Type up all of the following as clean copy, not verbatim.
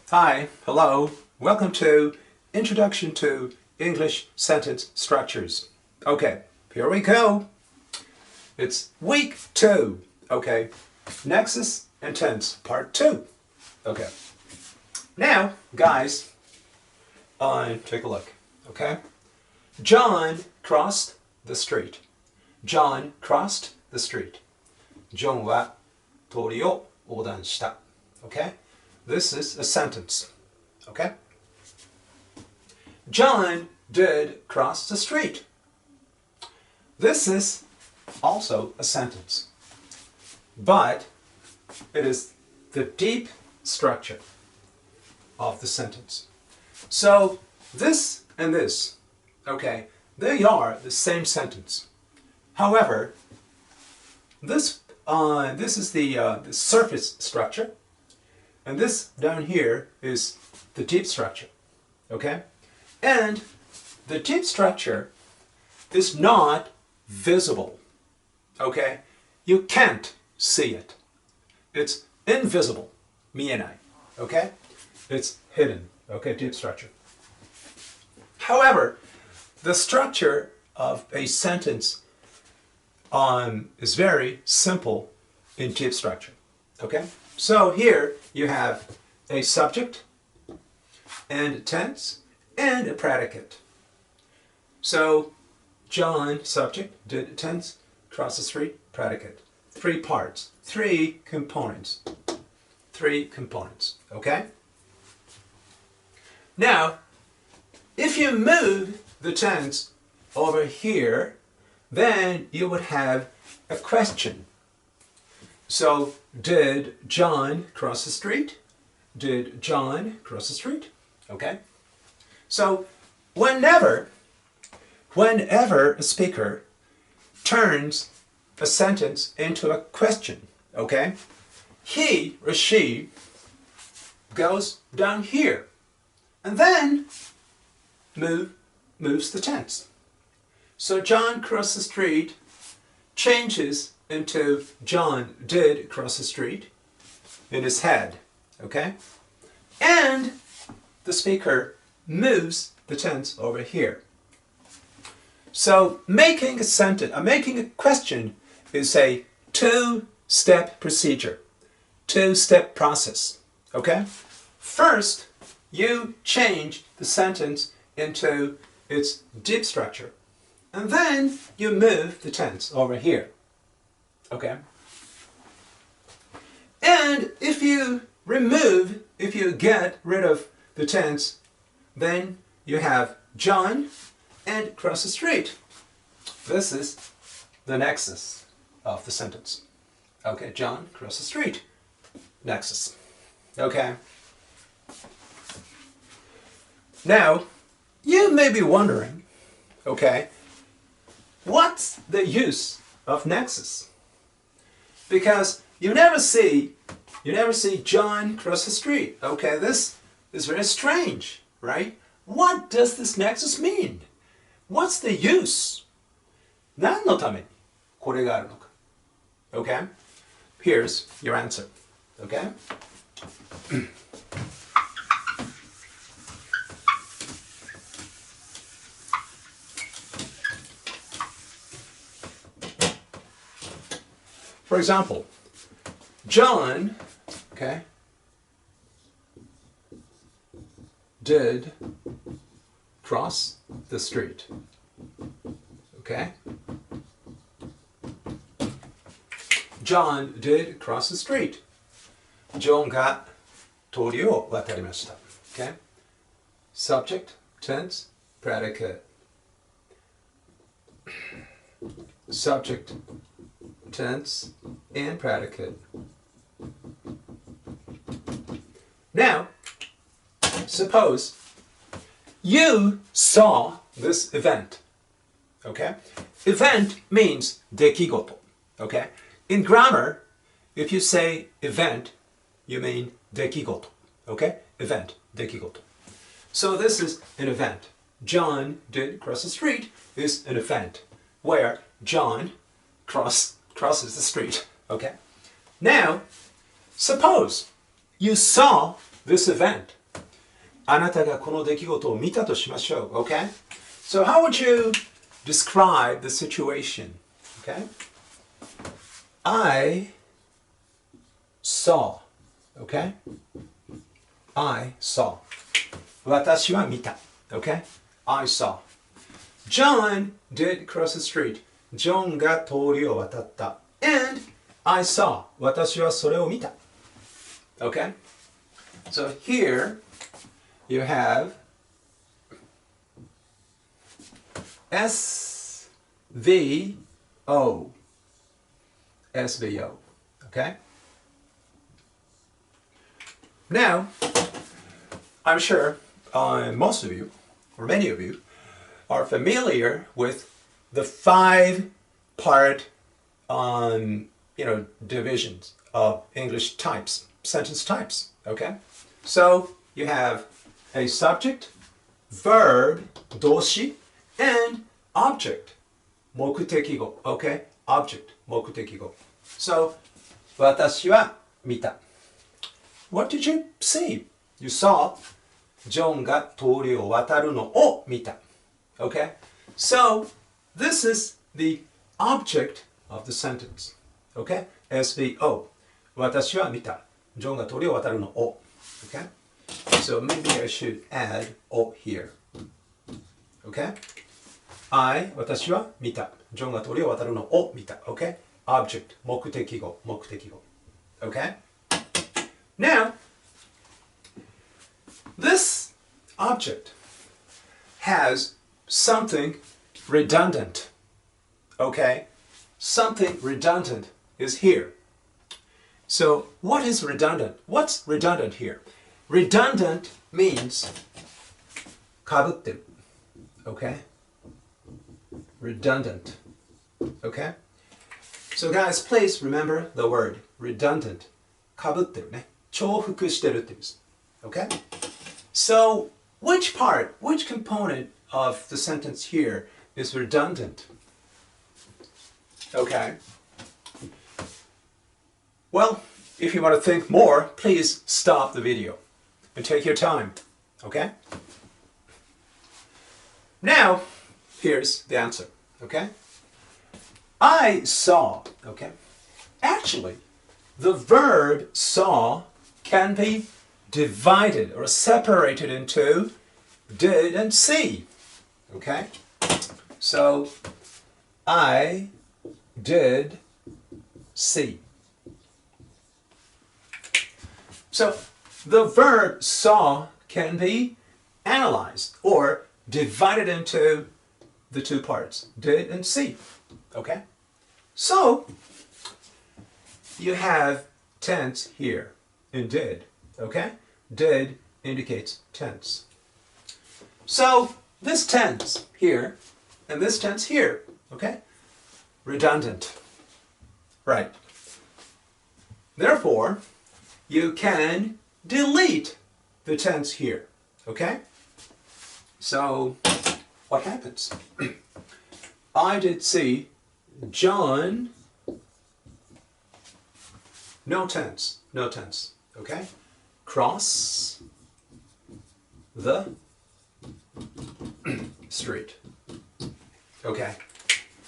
Hi, hello, welcome to Introduction to English Sentence Structures. Okay, here we go. It's week 2, okay, Nexus and Tense, part 2. Okay, now, guys, take a look, okay? John crossed the street. John crossed the street. John は通りを横断した。Okay? This is a sentence. Okay? John did cross the street. This is also a sentence. But it is the deep structure of the sentence. So this and this, okay, they are the same sentence. However, this is the surface structure, and this down here is the deep structure, okay? And the deep structure is not visible, okay? You can't see it. It's invisible, 見えない, okay? It's hidden, okay, deep structure. However, the structure of a sentence is very simple in deep structure, okay? So here you have a subject and a tense and a predicate. So John, subject, did tense, cross the street, predicate. 3 parts, 3 components. 3 components, okay? Now, if you move the tense over here, then you would have a question. So, did John cross the street? Did John cross the street? Okay? So, whenever a speaker turns a sentence into a question, okay, he or she goes down here and then moves the tense. So John crossed the street changes into John did cross the street in his head, okay? And the speaker moves the tense over here. So making a sentence, making a question is a 2-step procedure, 2-step process, okay? First, you change the sentence into its deep structure. And then you move the tense over here, okay? And if you get rid of the tense, then you have John and cross the street. This is the nexus of the sentence. Okay, John cross the street. Nexus. Okay? Now, you may be wondering, okay, what's the use of nexus? Because you never see John cross the street. Okay, this is very strange, right? What does this nexus mean? What's the use? 何のためにこれがあるのか? Okay? Here's your answer. Okay? For example, John, okay, did cross the street. Okay? John did cross the street. John が通りを渡りました。Okay? Subject, tense, predicate. Subject, tense, and predicate. Now, suppose you saw this event. Okay? Event means 出来事. Okay? In grammar, if you say event, you mean 出来事. Okay? Event, 出来事. So this is an event. John did cross the street is an event where John crosses the street. Okay? Now, suppose you saw this event あなたがこの出来事を見たとしましょう。Okay? So how would you describe the situation? Okay? I saw. Okay? I saw. 私は見た。Okay? I saw. John did cross the street. ジョンが通りを渡った。And I saw. 私はそれを見た。Okay? So here you have SVO. SVO. Okay? Now, I'm sure most of you, or many of you, are familiar with the 5-part divisions of English types, sentence types. Okay? So you have a subject, verb, 動詞, and object, 目的語. Okay? Object, 目的語. So, 私は見た. What did you see? You saw ジョンが通りを渡るのを見た. Okay? So, this is the object of the sentence. Okay? SVO. 私は見た. ジョンが通りを渡るのを. Okay? So maybe I should add O here. Okay? 私は見た. ジョンが通りを渡るのを見た. Okay? Object. 目的語. 目的語. Okay? Now, this object has something redundant. Okay? Something redundant is here. So, what is redundant? What's redundant here? Redundant means かぶってる. Okay? Redundant. Okay? So guys, please remember the word redundant. かぶってるね. 重複してるって意味です. Okay? So, which part, which component of the sentence here is redundant? Okay? Well, if you want to think more, please stop the video and take your time. Okay? Now, here's the answer. Okay? I saw. Okay? Actually, the verb saw can be divided or separated into did and see. Okay? So, I did see. So, the verb saw can be analyzed or divided into the two parts, did and see. Okay? So, you have tense here in did. Okay? Did indicates tense. So, this tense here and this tense here, okay? Redundant. Right. Therefore, you can delete the tense here. Okay? So, what happens? I did see John. No tense. No tense. Okay? Cross the street. Okay.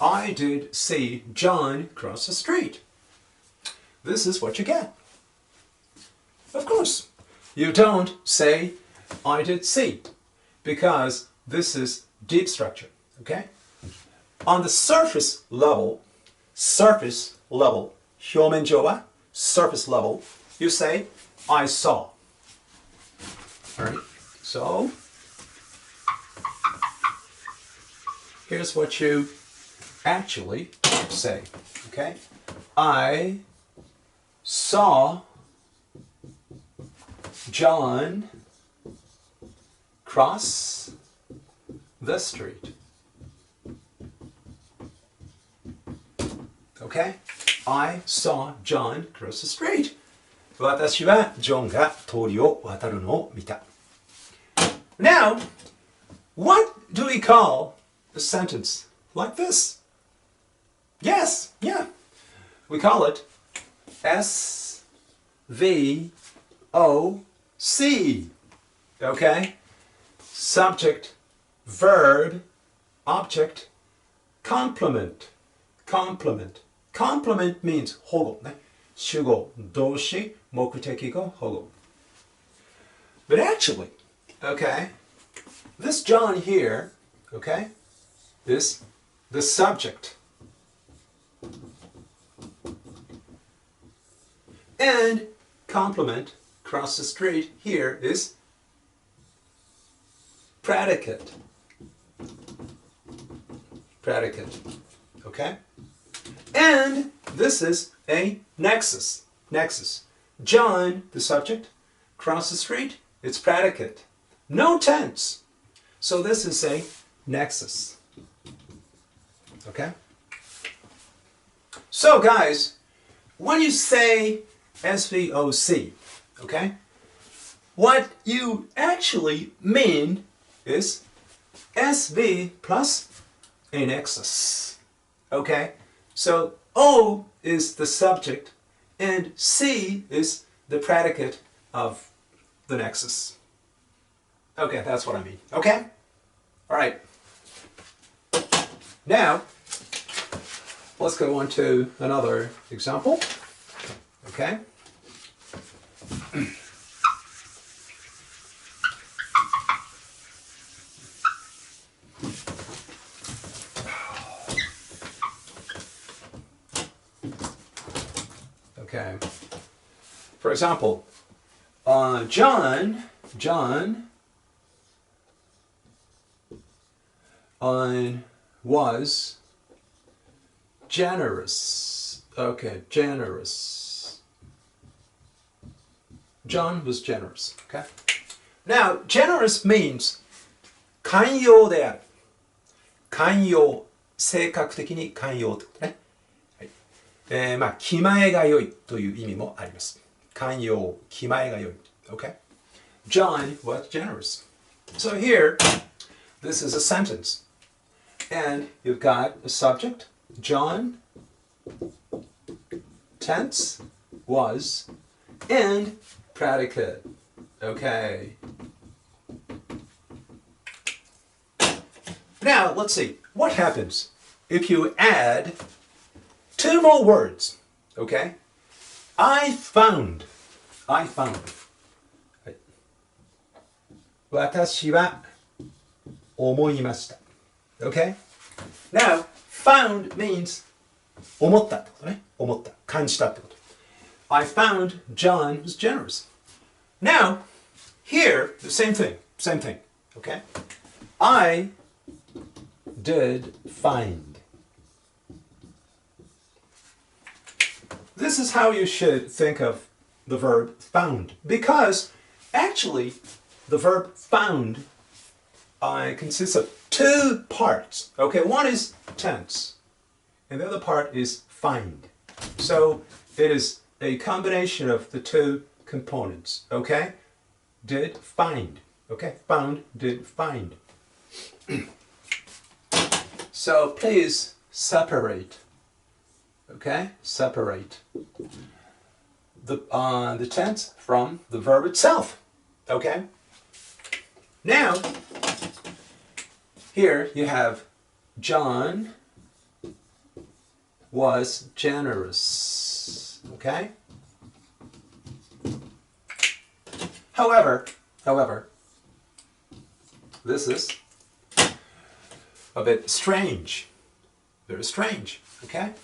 I did see John cross the street. This is what you get. Of course, you don't say I did see because this is deep structure, okay? On the surface level, 表面上は surface level, you say I saw. All right, so here's what you actually say, okay? I saw John cross the street. Okay? I saw John cross the street. 私はジョンが通りを渡るのを見た. Now, what do we call a sentence like this? Yes, yeah. We call it SVOC. Okay? Subject, verb, object, complement. complement. complement means 保護ね。主語、動詞、目的語、保護。But actually, okay, this John here, okay, is the subject. And complement, across the street, here is predicate. Predicate. Okay? And this is a nexus. Nexus. John, the subject, across the street, it's predicate. No tense. So this is a nexus. Okay? So guys, when you say SVOC, okay, what you actually mean is SV plus a nexus. Okay? So O is the subject and C is the predicate of the nexus. Okay, that's what I mean. Okay? All right. Now, let's go on to another example. Okay? Okay. For example, John was generous. Okay, generous. John was generous. Okay. Now, generous means 寛容である。寛容。性格的に寛容ってことね。まあ、気前が良いという意味もあります。寛容、気前が良い。Okay? John was generous. So here, this is a sentence. And you've got a subject, John, tense, was, and predicate. Okay. Now, let's see. What happens if you add two more words? Okay? I found. 私は思いました。Okay? Now, found means 思ったってことね。思った。感じたってこと。I found John was generous. Now, here, the same thing. Same thing. Okay? I did find. This is how you should think of the verb found. Because, actually, the verb found consists of two parts. Okay, one is tense, and the other part is find. So it is a combination of the two components. Okay, did find. Okay, found, did find. So please separate. Okay, separate the tense from the verb itself. Okay. Now, here you have John was generous. Okay? However, this is a bit strange. Very strange. Okay?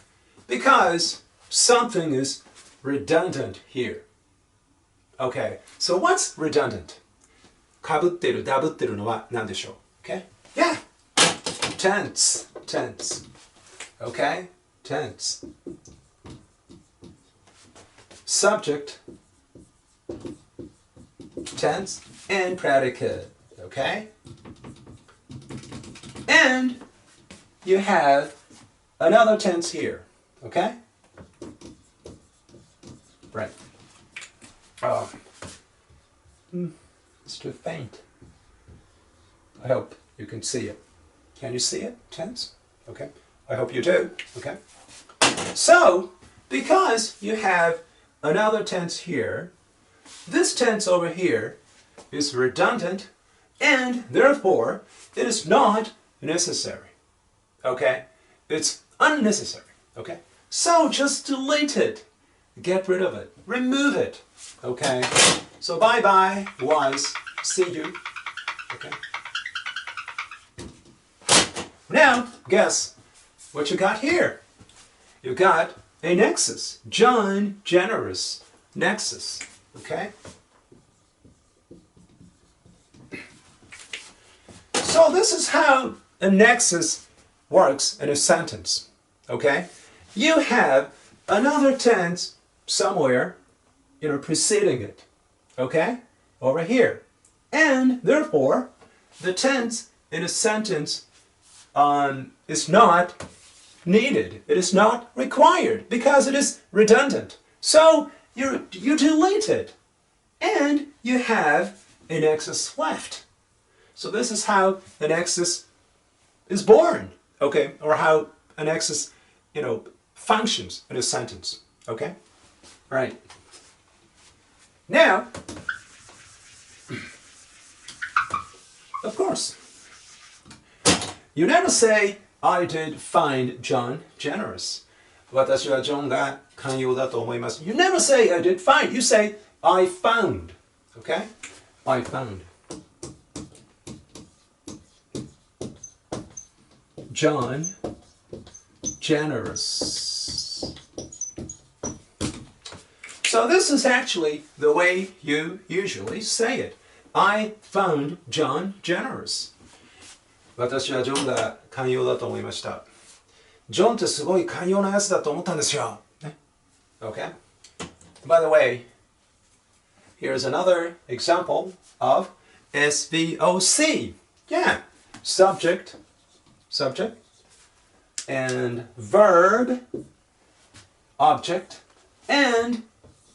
Because something is redundant here. Okay, so what's redundant? かぶってる、ダブってるのは何でしょう? Okay? Yeah! Tense. Tense. Okay? Tense. Subject. Tense and predicate. Okay? And you have another tense here. Okay? Right. Oh. It's too faint. I hope you can see it. Can you see it? Tense? Okay. I hope you do. Okay. So, because you have another tense here, this tense over here is redundant, and therefore it is not necessary. Okay? It's unnecessary. Okay? So just delete it. Get rid of it. Remove it. Okay? So bye-bye was see you. Okay? Now, guess what you got here? You got a nexus. John Generous nexus. Okay? So this is how a nexus works in a sentence. Okay? You have another tense somewhere, preceding it. Okay? Over here. And therefore, the tense in a sentence is not needed. It is not required because it is redundant. So you delete it. And you have a nexus left. So this is how a nexus is born, okay? Or how a nexus, functions in a sentence, okay? Right. Now, of course, you never say, I did find John generous. 私はジョンが寛容だと思います. You never say, I did find. You say, I found, okay? I found. John generous. So this is actually the way you usually say it. I found John generous. 私はジョンが寛容だと思いました。ジョンってすごい寛容なやつだと思ったんですよ。Okay? By the way, here's another example of SVOC. Yeah. Subject, and verb, object, and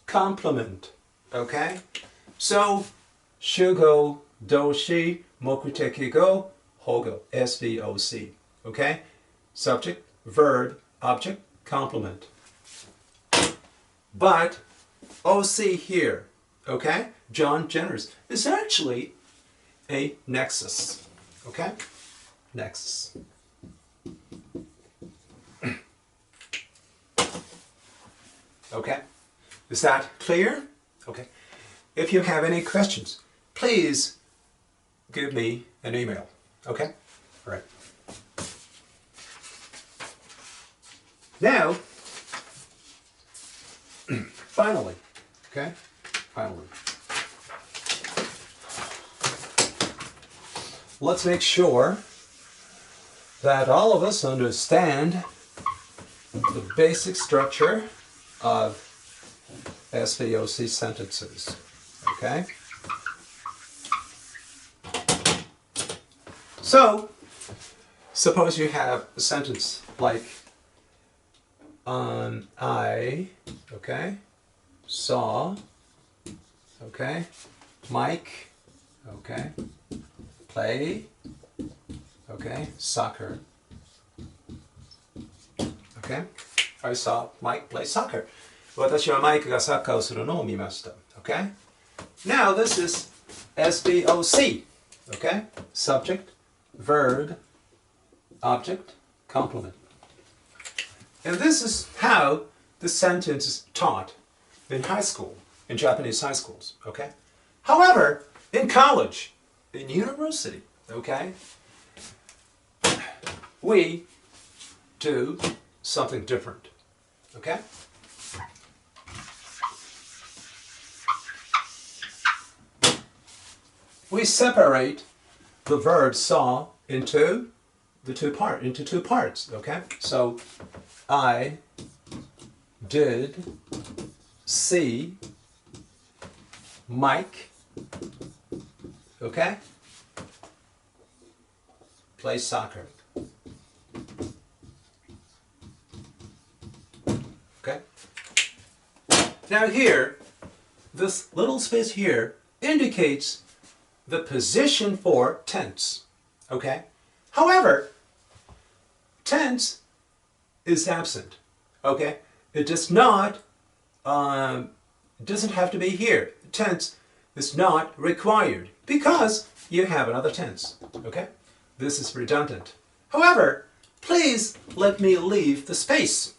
complement. Okay? So, 主語、動詞、目的語、補語、SVOC. Okay? Subject, verb, object, complement. But OC here, okay, John Generous, is actually a nexus. Okay? Nexus. Okay? Is that clear? Okay. If you have any questions, please give me an email. Okay? All right. Now, finally, okay? Finally. Let's make sure that all of us understand the basic structure of SVOC sentences. Okay? So, suppose you have a sentence like, I, okay, saw, okay, Mike, okay, play, okay, soccer, okay, I saw Mike play soccer. 私はマイクがサッカーをするのを見ました. Okay? Now this is SVOC. Okay? Subject, verb, object, complement. And this is how the sentence is taught in high school, in Japanese high schools. Okay? However, in college, in university, okay, we do something different. Okay? We separate the verb saw into two parts, okay? So, I did see Mike, okay, play soccer. Okay? Now here, this little space here indicates the position for tense. Okay? However, tense is absent. Okay? It does not, doesn't have to be here. Tense is not required because you have another tense. Okay? This is redundant. However, please let me leave the space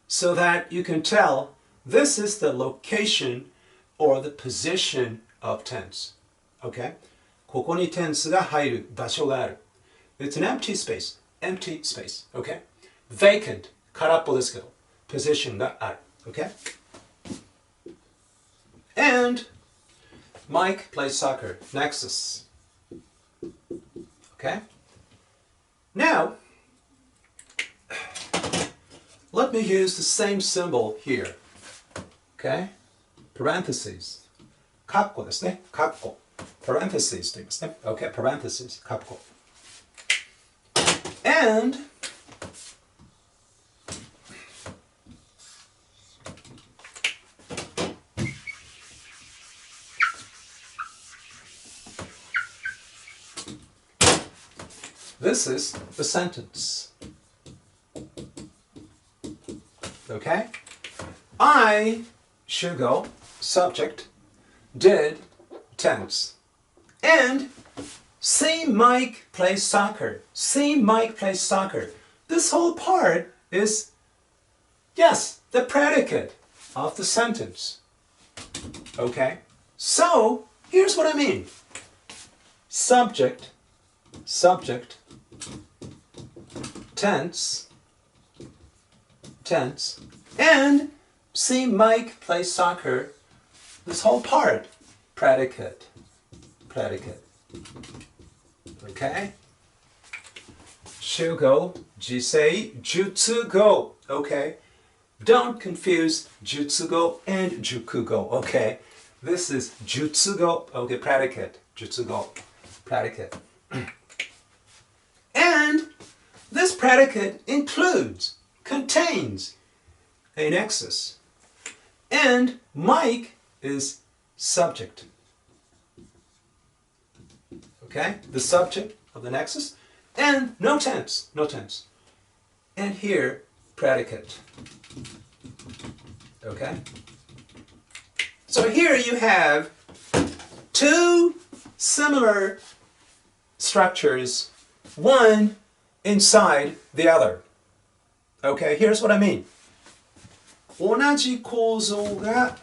so that you can tell this is the location or the position of tense. Okay? ここに tense が入る場所がある。It's an empty space. Empty space. Okay? Vacant. 空っぽですけど。Position がある。Okay? And Mike plays soccer. Nexus. Okay? Now, let me use the same symbol here. Okay? Parentheses. カッコですね。カッコ。Parentheses と言いますね。Okay, parentheses. カッコ。And this is the sentence. Okay? I should go, subject, did, tense. And see Mike play soccer. See Mike play soccer. This whole part is, yes, the predicate of the sentence. Okay? So, here's what I mean. Subject, subject, tense, tense, and see Mike play soccer. This whole part, predicate, predicate. Okay? Shugo, jisei, jutsugo. Okay? Don't confuse jutsugo and jukugo. Okay? This is jutsugo. Okay, predicate. Jutsugo. Predicate. And this predicate includes, contains a nexus. And Mike is subject. Okay? The subject of the nexus. And no tense. No tense. And here, predicate. Okay? So here you have two similar structures, one inside the other. Okay, here's what I mean. 同じ構造が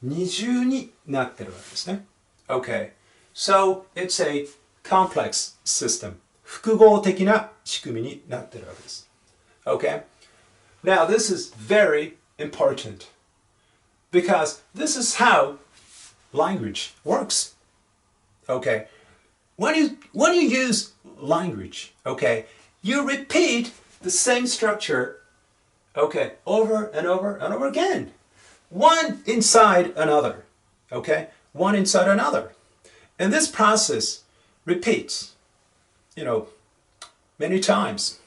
二重になってるわけですね。Okay, so it's a complex system. 複合的な仕組みになってるわけです。Okay, now this is very important because this is how language works. Okay, when you use language, okay, you repeat the same structure, okay, over and over and over again. One inside another, okay, one inside another. And this process repeats, you know, many times.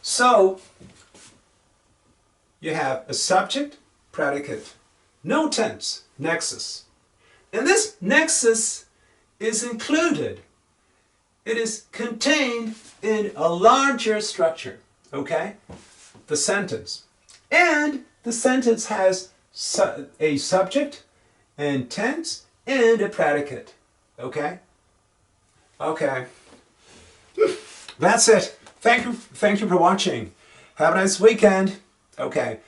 So, you have a subject, predicate, no tense, nexus. And this nexus is included. It is contained in a larger structure, okay? The sentence. And the sentence has a subject and tense and a predicate, okay? Okay. That's it. Thank you for watching. Have a nice weekend. Okay.